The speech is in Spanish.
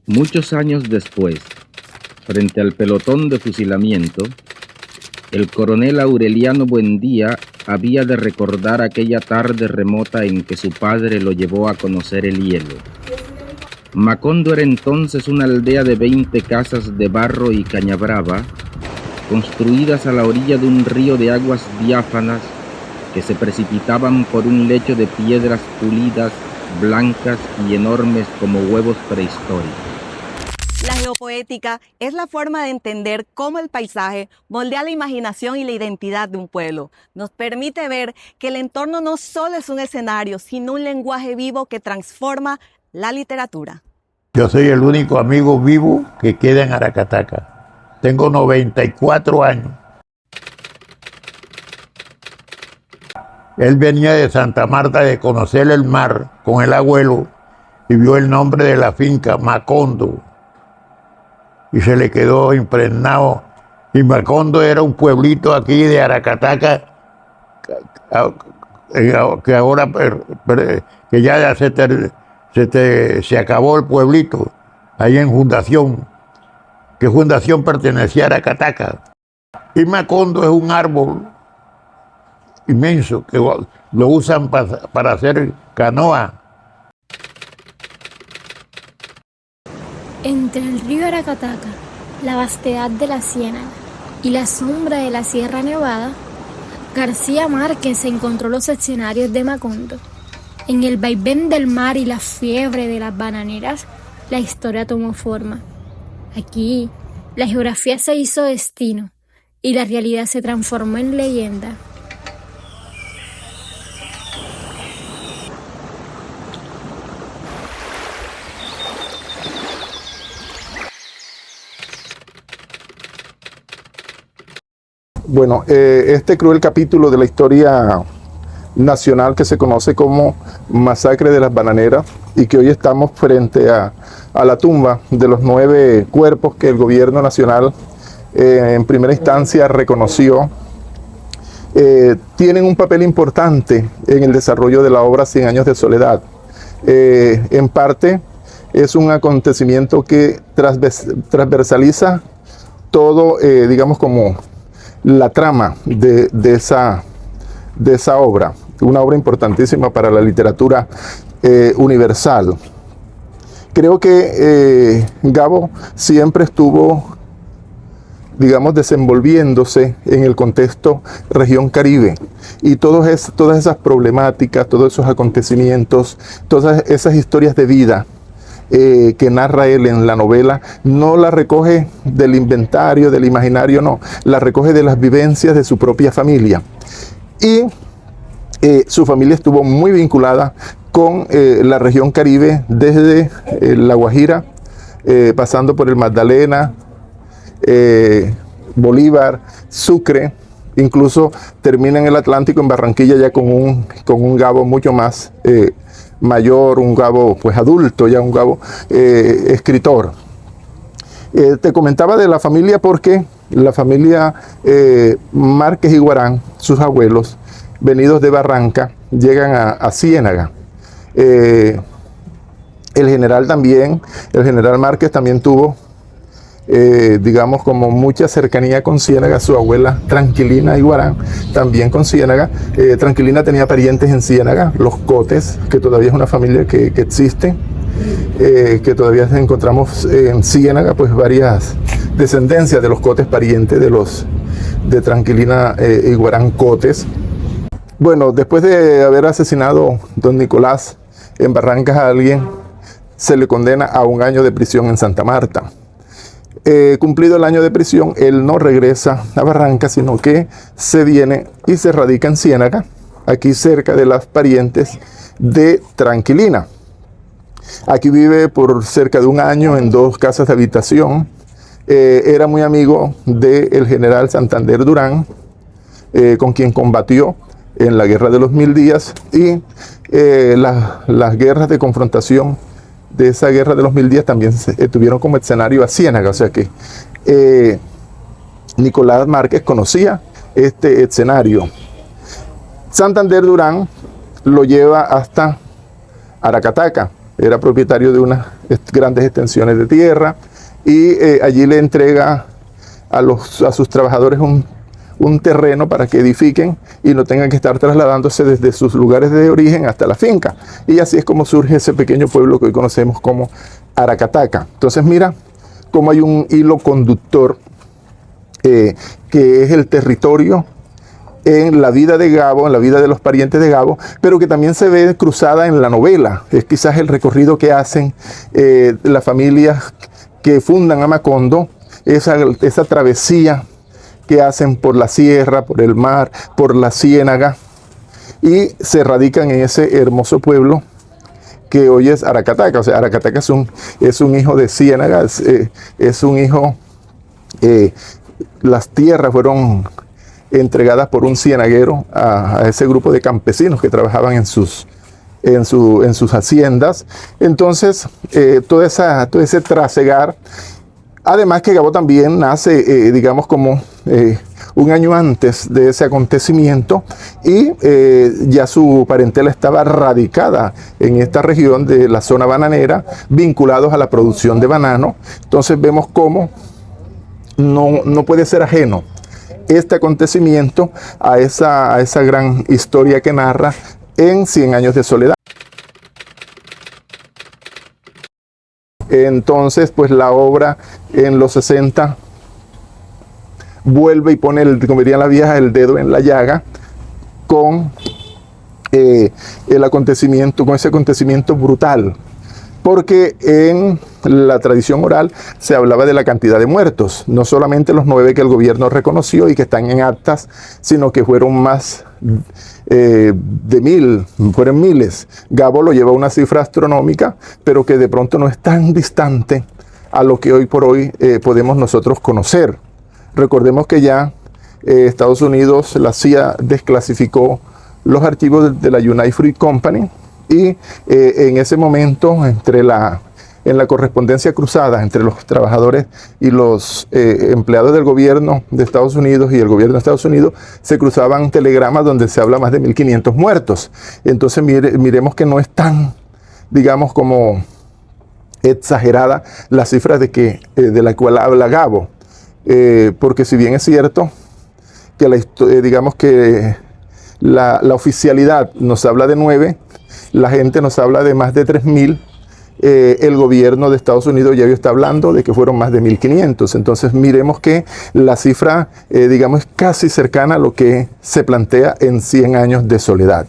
Muchos años después, frente al pelotón de fusilamiento, el coronel Aureliano Buendía había de recordar aquella tarde remota en que su padre lo llevó a conocer el hielo. Macondo era entonces una aldea de 20 casas de barro y cañabrava, construidas a la orilla de un río de aguas diáfanas que se precipitaban por un lecho de piedras pulidas, blancas y enormes como huevos prehistóricos. La geopoética es la forma de entender cómo el paisaje moldea la imaginación y la identidad de un pueblo. Nos permite ver que el entorno no solo es un escenario, sino un lenguaje vivo que transforma la literatura. Yo soy el único amigo vivo que queda en Aracataca. Tengo 94 años. Él venía de Santa Marta de conocer el mar con el abuelo y vio el nombre de la finca, Macondo. Y se le quedó impregnado. Y Macondo era un pueblito aquí de Aracataca que ahora que ya se acabó el pueblito, ahí en Fundación, que Fundación pertenecía a Aracataca. Y Macondo es un árbol inmenso que lo usan para hacer canoa. Entre el río Aracataca, la vastedad de la ciénaga y la sombra de la Sierra Nevada, García Márquez encontró los escenarios de Macondo. En el vaivén del mar y la fiebre de las bananeras, la historia tomó forma. Aquí, la geografía se hizo destino y la realidad se transformó en leyenda. Bueno, este cruel capítulo de la historia nacional que se conoce como Masacre de las Bananeras y que hoy estamos frente a la tumba de los 9 cuerpos que el gobierno nacional en primera instancia reconoció, tienen un papel importante en el desarrollo de la obra 100 años de soledad. En parte es un acontecimiento que transversaliza todo, digamos, como la trama de esa obra, una obra importantísima para la literatura universal. Creo que Gabo siempre estuvo, digamos, desenvolviéndose en el contexto región Caribe y todas esas problemáticas, todos esos acontecimientos, todas esas historias de vida que narra él en la novela, no la recoge del inventario, del imaginario, no, la recoge de las vivencias de su propia familia. Y su familia estuvo muy vinculada con la región Caribe, desde La Guajira, pasando por el Magdalena, Bolívar, Sucre, incluso termina en el Atlántico, en Barranquilla, ya con un Gabo mucho más mayor, un Gabo pues adulto, ya un Gabo escritor. Te comentaba de la familia porque la familia Márquez y Guarán, sus abuelos, venidos de Barranca, llegan a Ciénaga. El general Márquez también tuvo, digamos, como mucha cercanía con Ciénaga. Su abuela Tranquilina Iguarán también con Ciénaga. Tranquilina tenía parientes en Ciénaga, los Cotes, que todavía es una familia que existe, que todavía encontramos en Ciénaga, pues varias descendencias de los Cotes, parientes de Tranquilina Iguarán Cotes. Bueno, después de haber asesinado don Nicolás en Barrancas a alguien, se le condena a 1 año de prisión en Santa Marta. Cumplido el año de prisión, él no regresa a Barranca, sino que se viene y se radica en Ciénaga, aquí cerca de las parientes de Tranquilina. Aquí vive por cerca de 1 año en 2 casas de habitación. Era muy amigo del general Santander Durán, con quien combatió en la Guerra de los 1000 días y las guerras de confrontación de esa Guerra de los 1000 días también tuvieron como escenario a Ciénaga, o sea que Nicolás Márquez conocía este escenario. Santander Durán lo lleva hasta Aracataca, era propietario de unas grandes extensiones de tierra, y allí le entrega a sus trabajadores un terreno para que edifiquen y no tengan que estar trasladándose desde sus lugares de origen hasta la finca. Y así es como surge ese pequeño pueblo que hoy conocemos como Aracataca. Entonces mira cómo hay un hilo conductor que es el territorio en la vida de Gabo, en la vida de los parientes de Gabo, pero que también se ve cruzada en la novela. Es quizás el recorrido que hacen las familias que fundan a Macondo, esa travesía que hacen por la sierra, por el mar, por la ciénaga, y se radican en ese hermoso pueblo que hoy es Aracataca. O sea, Aracataca es un hijo de ciénaga, es un hijo, las tierras fueron entregadas por un cienaguero a ese grupo de campesinos que trabajaban en sus haciendas. Entonces, todo ese trasegar. Además que Gabo también nace, digamos, como un año antes de ese acontecimiento, y ya su parentela estaba radicada en esta región de la zona bananera, vinculados a la producción de banano. Entonces vemos cómo no puede ser ajeno este acontecimiento a esa gran historia que narra en 100 años de soledad. Entonces, pues la obra en los 60 vuelve y pone, como dirían las viejas, el dedo en la llaga con el acontecimiento, con ese acontecimiento brutal. Porque en la tradición oral se hablaba de la cantidad de muertos, no solamente los 9 que el gobierno reconoció y que están en actas, sino que fueron más de 1000, fueron miles. Gabo lo lleva a una cifra astronómica, pero que de pronto no es tan distante a lo que hoy por hoy podemos nosotros conocer. Recordemos que ya Estados Unidos, la CIA, desclasificó los archivos de la United Fruit Company, y en ese momento, en la correspondencia cruzada entre los trabajadores y los empleados del gobierno de Estados Unidos y el gobierno de Estados Unidos, se cruzaban telegramas donde se habla más de 1500 muertos. Entonces miremos que no es tan, digamos, como exagerada la cifra de la cual habla Gabo, porque si bien es cierto que digamos que la oficialidad nos habla de 9, la gente nos habla de más de 3000, el gobierno de Estados Unidos ya está hablando de que fueron más de 1500. Entonces miremos que la cifra, digamos, es casi cercana a lo que se plantea en 100 años de soledad.